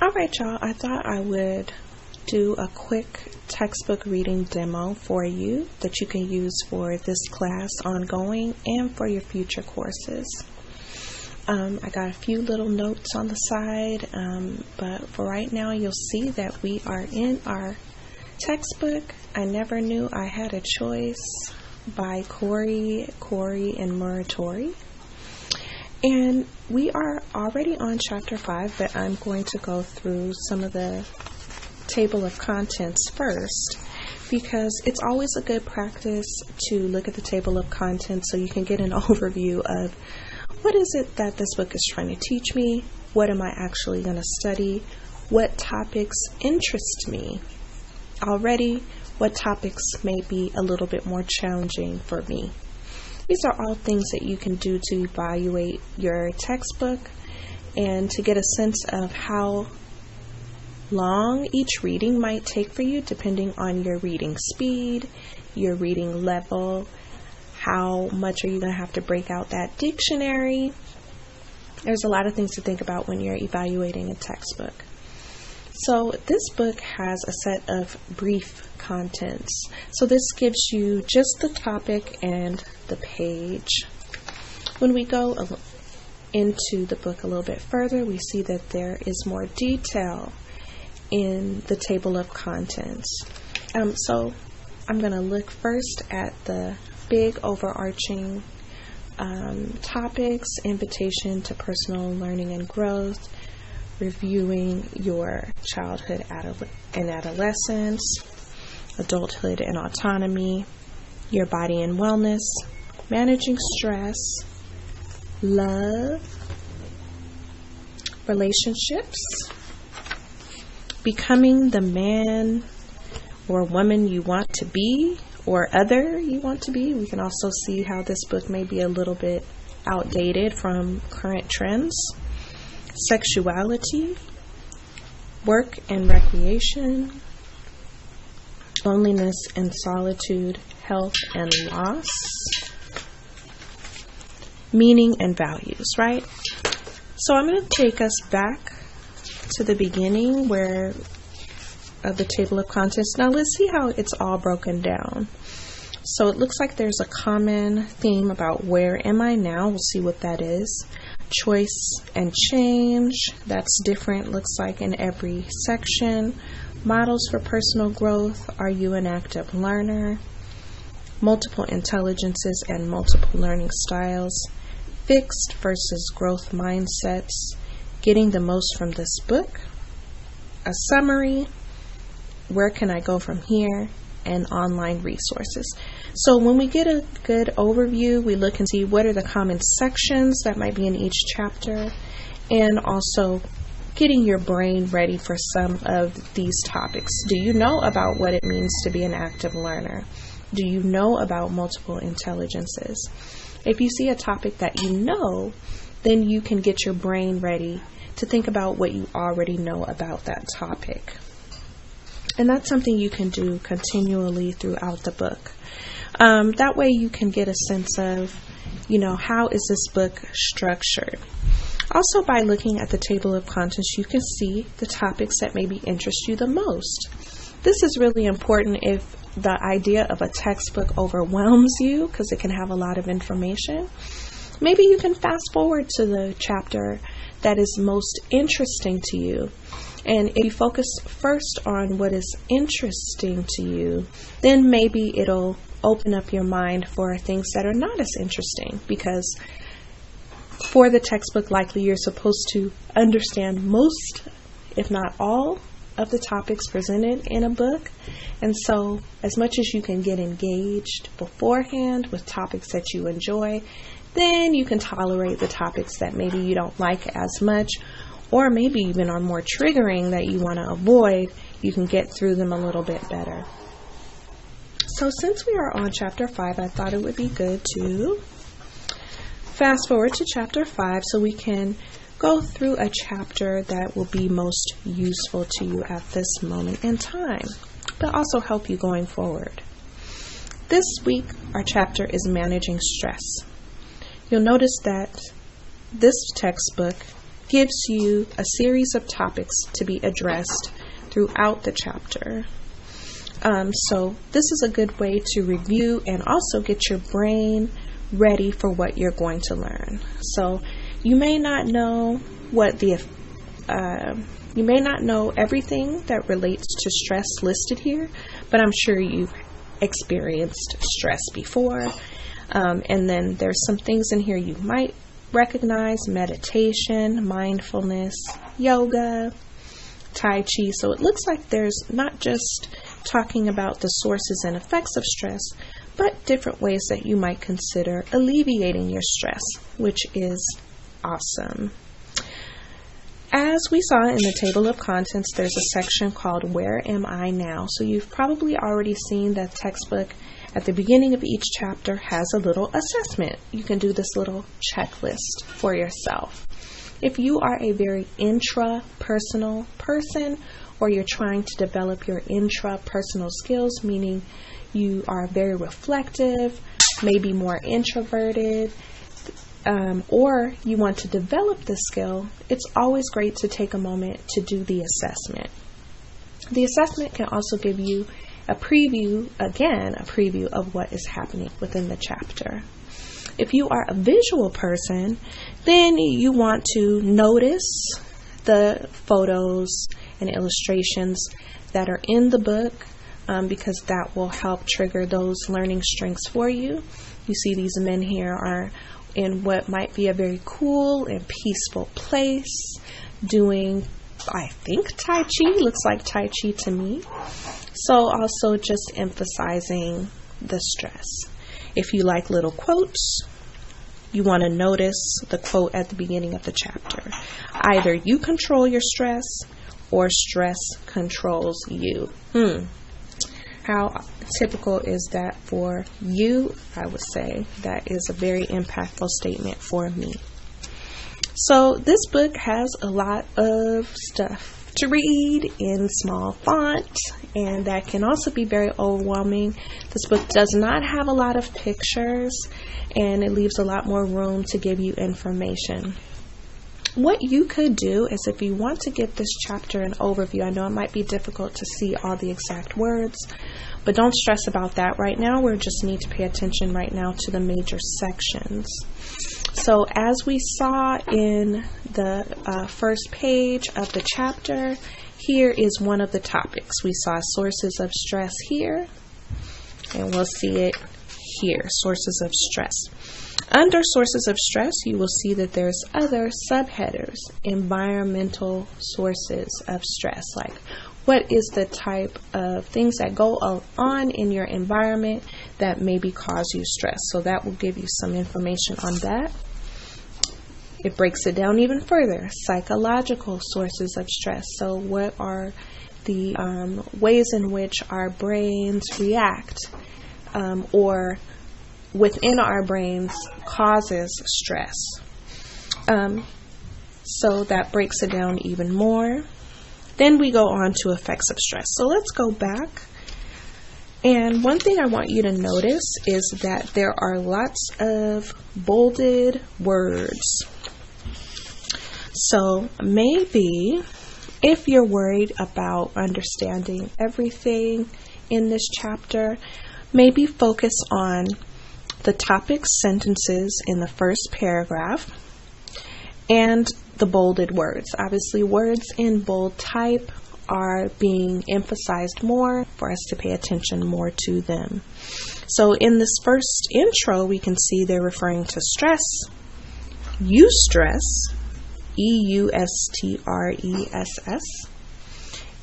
Alright, y'all, I thought I would do a quick textbook reading demo for you that you can use for this class ongoing and for your future courses. I got a few little notes on the side, but for right now you'll see that we are in our textbook, I Never Knew I Had a Choice by Corey and Muratori. And we are already on chapter 5, but I'm going to go through some of the table of contents first, because it's always a good practice to look at the table of contents so you can get an overview of what is it that this book is trying to teach me, what am I actually going to study, what topics interest me already, what topics may be a little bit more challenging for me. These are all things that you can do to evaluate your textbook and to get a sense of how long each reading might take for you, depending on your reading speed, your reading level, how much are you going to have to break out that dictionary. There's a lot of things to think about when you're evaluating a textbook. So this book has a set of brief contents. So this gives you just the topic and the page. When we go into the book a little bit further, we see that there is more detail in the table of contents. So I'm going to look first at the big overarching topics: invitation to personal learning and growth, reviewing your childhood and adolescence, adulthood and autonomy, your body and wellness, managing stress, love, relationships, becoming the man or woman you want to be or other you want to be. We can also see how this book may be a little bit outdated from current trends. Sexuality, work and recreation, loneliness and solitude, health and loss, meaning and values, right? So I'm going to take us back to the beginning of the table of contents. Now let's see how it's all broken down. So it looks like there's a common theme about where am I now. We'll see what that is. Choice and change, that's different, looks like in every section. Models for personal growth, are you an active learner? Multiple intelligences and multiple learning styles. Fixed versus growth mindsets, getting the most from this book. A summary, where can I go from here? And online resources. So when we get a good overview, we look and see what are the common sections that might be in each chapter, and also getting your brain ready for some of these topics. Do you know about what it means to be an active learner? Do you know about multiple intelligences? If you see a topic that you know, then you can get your brain ready to think about what you already know about that topic. And that's something you can do continually throughout the book. That way you can get a sense of, how is this book structured? Also, by looking at the table of contents, you can see the topics that maybe interest you the most. This is really important if the idea of a textbook overwhelms you, because it can have a lot of information. Maybe you can fast forward to the chapter that is most interesting to you. And if you focus first on what is interesting to you, then maybe it'll open up your mind for things that are not as interesting, because for the textbook, likely you're supposed to understand most, if not all, of the topics presented in a book. And so as much as you can get engaged beforehand with topics that you enjoy, then you can tolerate the topics that maybe you don't like as much, or maybe even are more triggering that you want to avoid. You can get through them a little bit better. So since we are on chapter 5, I thought it would be good to fast forward to chapter 5 so we can go through a chapter that will be most useful to you at this moment in time, but also help you going forward. This week, our chapter is managing stress. You'll notice that this textbook gives you a series of topics to be addressed throughout the chapter. So this is a good way to review and also get your brain ready for what you're going to learn. So you may not know you may not know everything that relates to stress listed here, but I'm sure you've experienced stress before. And then there's some things in here you might recognize: meditation, mindfulness, yoga, Tai Chi. So it looks like there's not just talking about the sources and effects of stress, but different ways that you might consider alleviating your stress, which is awesome. As we saw in the table of contents, there's a section called Where Am I Now? So you've probably already seen that textbook at the beginning of each chapter has a little assessment. You can do this little checklist for yourself. If you are a very intrapersonal person, or you're trying to develop your intrapersonal skills, meaning you are very reflective, maybe more introverted, or you want to develop this skill, it's always great to take a moment to do the assessment. The assessment can also give you a preview of what is happening within the chapter. If you are a visual person, then you want to notice the photos and illustrations that are in the book, because that will help trigger those learning strengths for you. You see these men here are in what might be a very cool and peaceful place doing, I think, Tai Chi. Looks like Tai Chi to me. So also just emphasizing the stress. If you like little quotes, you want to notice the quote at the beginning of the chapter. Either you control your stress or stress controls you. How typical is that for you? I would say that is a very impactful statement for me. So this book has a lot of stuff to read in small font, and that can also be very overwhelming. This book does not have a lot of pictures, and it leaves a lot more room to give you information. What you could do is, if you want to give this chapter an overview, I know it might be difficult to see all the exact words, but don't stress about that right now. We just need to pay attention right now to the major sections. So as we saw in the first page of the chapter, here is one of the topics. We saw sources of stress here, and we'll see it here, sources of stress. Under sources of stress, you will see that there's other subheaders: environmental sources of stress, like what is the type of things that go on in your environment that maybe cause you stress. So that will give you some information on that. It breaks it down even further: psychological sources of stress. So what are the ways in which our brains react, or within our brains causes stress. So that breaks it down even more. Then we go on to effects of stress. So let's go back. And one thing I want you to notice is that there are lots of bolded words. So maybe if you're worried about understanding everything in this chapter, maybe focus on the topic sentences in the first paragraph and the bolded words. Obviously, words in bold type are being emphasized more for us to pay attention more to them. So in this first intro, we can see they're referring to stress, eustress, eustress,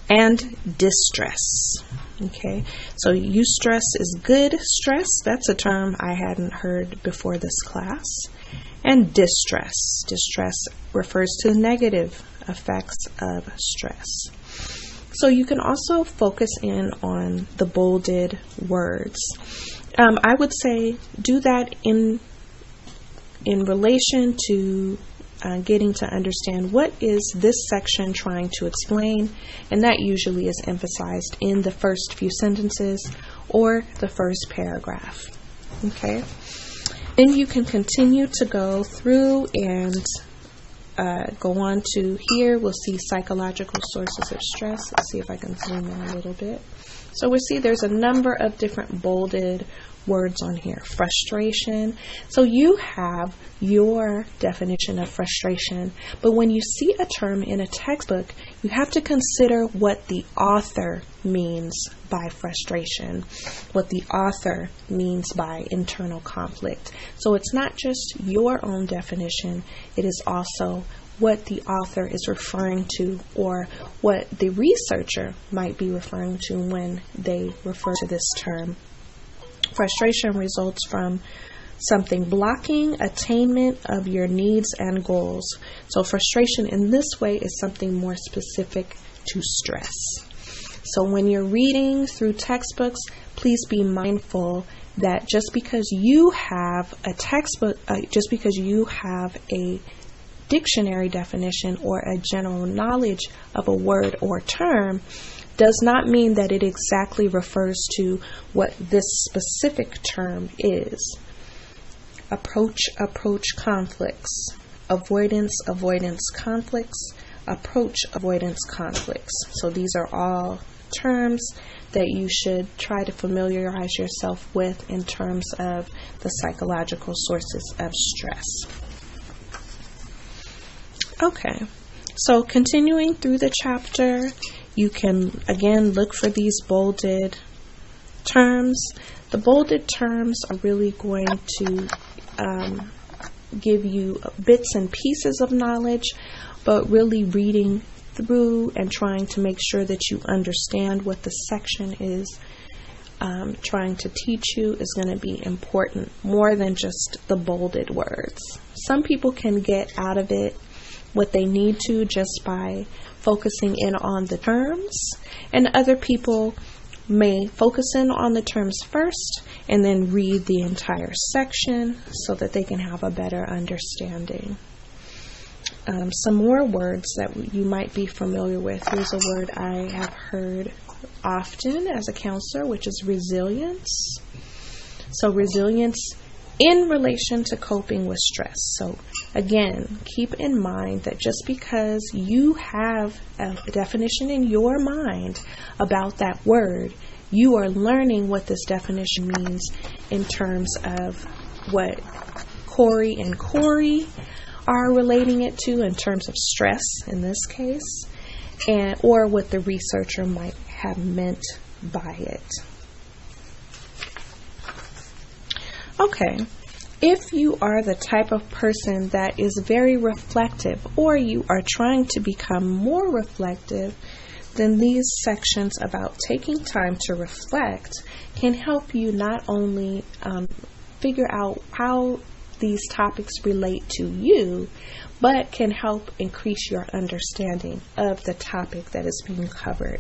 and distress. Okay, so eustress is good stress. That's a term I hadn't heard before this class. And distress. Distress refers to the negative effects of stress. So you can also focus in on the bolded words. I would say do that in relation to getting to understand what is this section trying to explain, and that usually is emphasized in the first few sentences or the first paragraph. Okay, then you can continue to go through and go on to here, we'll see psychological sources of stress. Let's see if I can zoom in a little bit. So we see there's a number of different bolded words on here. Frustration. So you have your definition of frustration, but when you see a term in a textbook, you have to consider what the author means by frustration, what the author means by internal conflict. So it's not just your own definition, it is also what the author is referring to, or what the researcher might be referring to when they refer to this term. Frustration results from something blocking attainment of your needs and goals. So frustration in this way is something more specific to stress. So when you're reading through textbooks, please be mindful that just because you have a textbook, just because you have a dictionary definition or a general knowledge of a word or term, does not mean that it exactly refers to what this specific term is. Approach conflicts. Avoidance conflicts. Approach avoidance conflicts. So these are all terms that you should try to familiarize yourself with in terms of the psychological sources of stress. Okay, so continuing through the chapter, you can again look for these bolded terms. The bolded terms are really going to give you bits and pieces of knowledge, but really reading through and trying to make sure that you understand what the section is trying to teach you is going to be important, more than just the bolded words. Some people can get out of it what they need to just by focusing in on the terms, and other people may focus in on the terms first and then read the entire section so that they can have a better understanding. Some more words that you might be familiar with. Here's a word I have heard often as a counselor, which is resilience. So resilience in relation to coping with stress. So again, keep in mind that just because you have a definition in your mind about that word, you are learning what this definition means in terms of what Corey and Corey are relating it to in terms of stress in this case, and or what the researcher might have meant by it. Okay, if you are the type of person that is very reflective, or you are trying to become more reflective, then these sections about taking time to reflect can help you not only figure out how these topics relate to you, but can help increase your understanding of the topic that is being covered.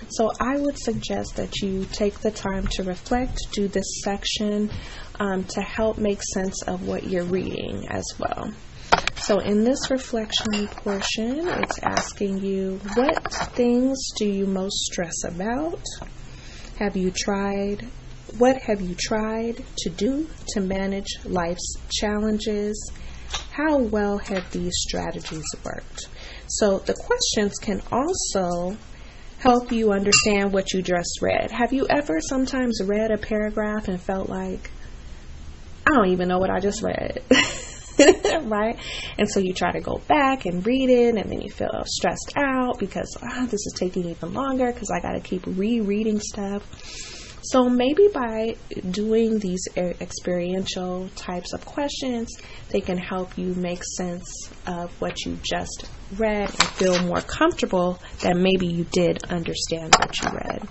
So I would suggest that you take the time to reflect, do this section to help make sense of what you're reading as well. So in this reflection portion, it's asking you, what things do you most stress about? What have you tried to do to manage life's challenges? How well have these strategies worked? So the questions can also help you understand what you just read. Have you ever sometimes read a paragraph and felt like, I don't even know what I just read? Right? And so you try to go back and read it, and then you feel stressed out because this is taking even longer because I got to keep rereading stuff. So maybe by doing these experiential types of questions, they can help you make sense of what you just read and feel more comfortable that maybe you did understand what you read.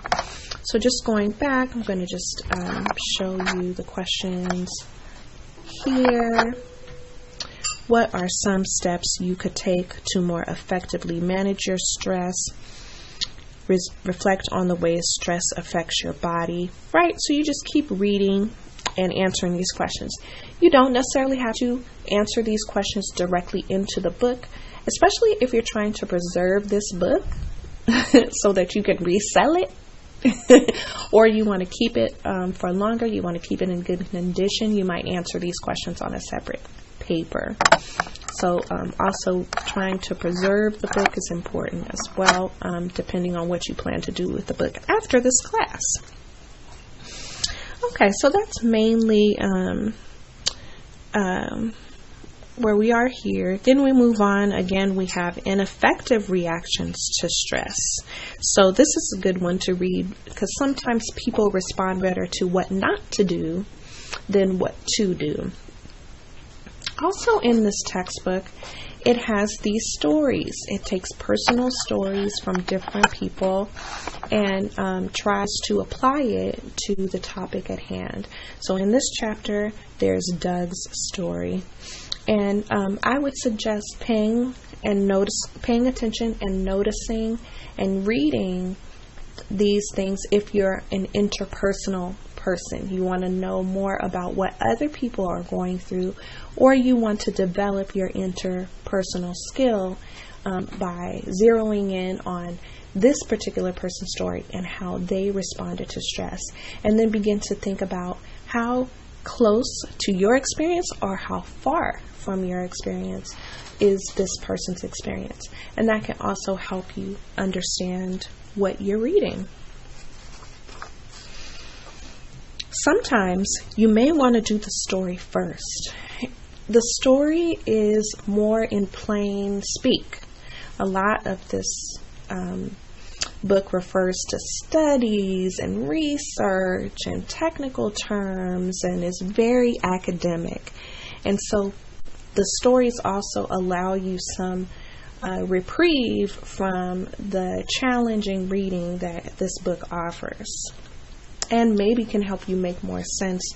So just going back, I'm going to just show you the questions here. What are some steps you could take to more effectively manage your stress? Reflect on the ways stress affects your body, right? So you just keep reading and answering these questions. You don't necessarily have to answer these questions directly into the book, especially if you're trying to preserve this book so that you can resell it. Or you want to keep it for longer, you want to keep it in good condition, you might answer these questions on a separate paper. So also trying to preserve the book is important as well, depending on what you plan to do with the book after this class. Okay, so that's mainly where we are here. Then we move on. Again, we have ineffective reactions to stress. So this is a good one to read because sometimes people respond better to what not to do than what to do. Also in this textbook, it has these stories. It takes personal stories from different people and tries to apply it to the topic at hand. So in this chapter, there's Doug's story. And I would suggest paying attention and noticing and reading these things if you're an interpersonal person. You want to know more about what other people are going through, or you want to develop your interpersonal skill by zeroing in on this particular person's story and how they responded to stress, and then begin to think about how close to your experience or how far from your experience is this person's experience. And that can also help you understand what you're reading. Sometimes you may want to do the story first. The story is more in plain speak. A lot of this book refers to studies and research and technical terms and is very academic. And so the stories also allow you some reprieve from the challenging reading that this book offers, and maybe can help you make more sense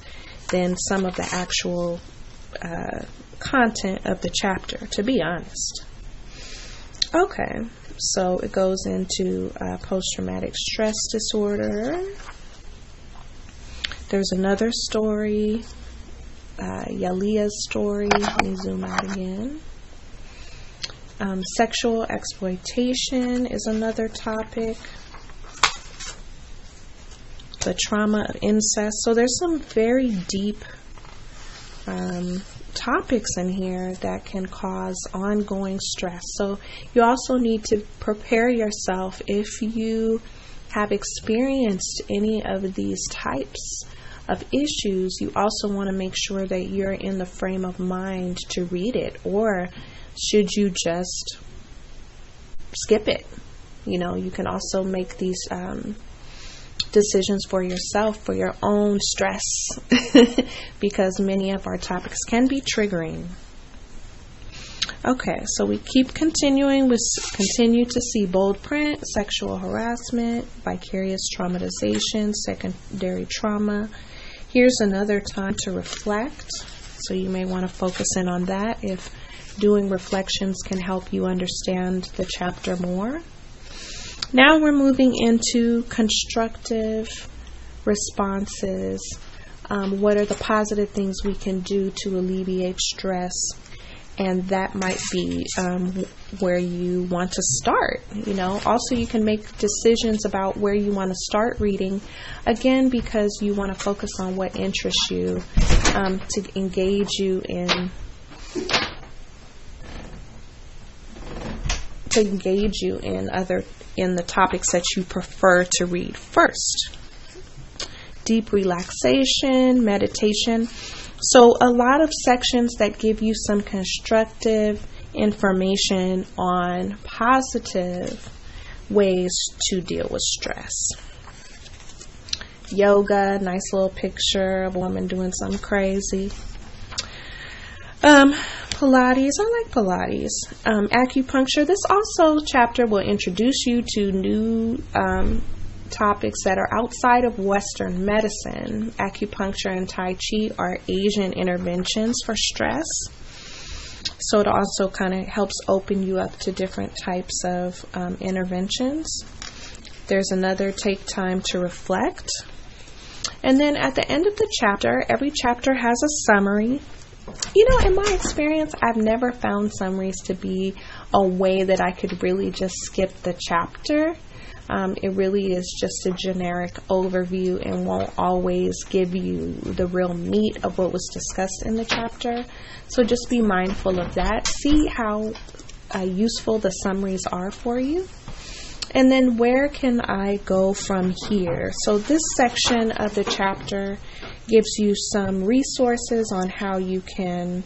than some of the actual content of the chapter, to be honest. Okay, so it goes into post-traumatic stress disorder. There's another story, Yalia's story. Let me zoom out again. Sexual exploitation is another topic. The trauma of incest. So there's some very deep topics in here that can cause ongoing stress. So you also need to prepare yourself if you have experienced any of these types of issues. You also want to make sure that you're in the frame of mind to read it, or should you just skip it? You know, you can also make these decisions for yourself, for your own stress, because many of our topics can be triggering. Okay, so we keep continuing. We continue to see bold print, sexual harassment, vicarious traumatization, secondary trauma. Here's another time to reflect. So you may want to focus in on that if doing reflections can help you understand the chapter more. Now we're moving into constructive responses. What are the positive things we can do to alleviate stress? And that might be where you want to start. You know, also you can make decisions about where you want to start reading. Again, because you want to focus on what interests you, to engage you in the topics that you prefer to read first. Deep relaxation, meditation. So a lot of sections that give you some constructive information on positive ways to deal with stress. Yoga, nice little picture of a woman doing something crazy. Pilates, I like Pilates. Acupuncture, this also chapter will introduce you to new topics that are outside of Western medicine. Acupuncture and Tai Chi are Asian interventions for stress. So it also kind of helps open you up to different types of interventions. There's another take time to reflect. And then at the end of the chapter, every chapter has a summary. You know, in my experience, I've never found summaries to be a way that I could really just skip the chapter. It really is just a generic overview and won't always give you the real meat of what was discussed in the chapter. So just be mindful of that. See how useful the summaries are for you. And then where can I go from here? So this section of the chapter gives you some resources on how you can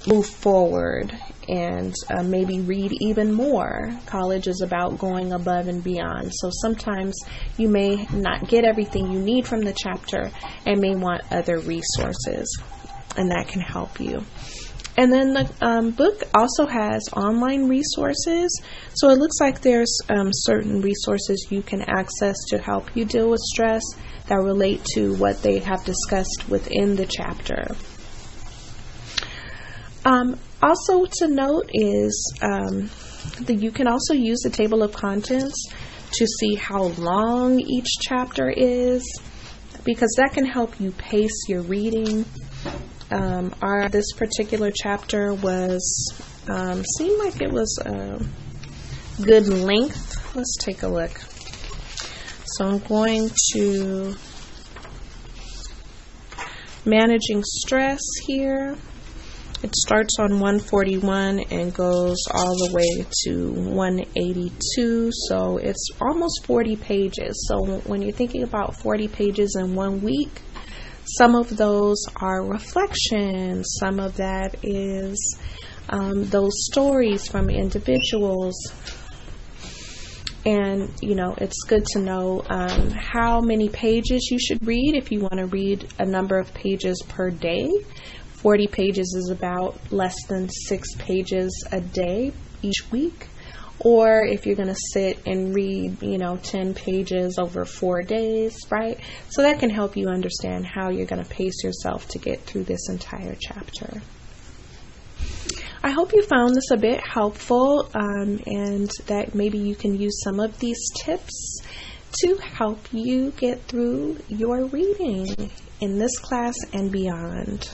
move forward and maybe read even more. College is about going above and beyond. So sometimes you may not get everything you need from the chapter and may want other resources, and that can help you. And then the book also has online resources. So it looks like there's certain resources you can access to help you deal with stress that relate to what they have discussed within the chapter. Also to note is that you can also use the table of contents to see how long each chapter is, because that can help you pace your reading. This particular chapter was seemed like it was good length. Let's take a look. So I'm going to Managing Stress here. It starts on 141 and goes all the way to 182. So it's almost 40 pages. So when you're thinking about 40 pages in 1 week, some of those are reflections. Some of that is those stories from individuals. And, you know, it's good to know how many pages you should read if you want to read a number of pages per day. 40 pages is about less than 6 pages a day each week. Or if you're going to sit and read, 10 pages over 4 days, right? So that can help you understand how you're going to pace yourself to get through this entire chapter. I hope you found this a bit helpful and that maybe you can use some of these tips to help you get through your reading in this class and beyond.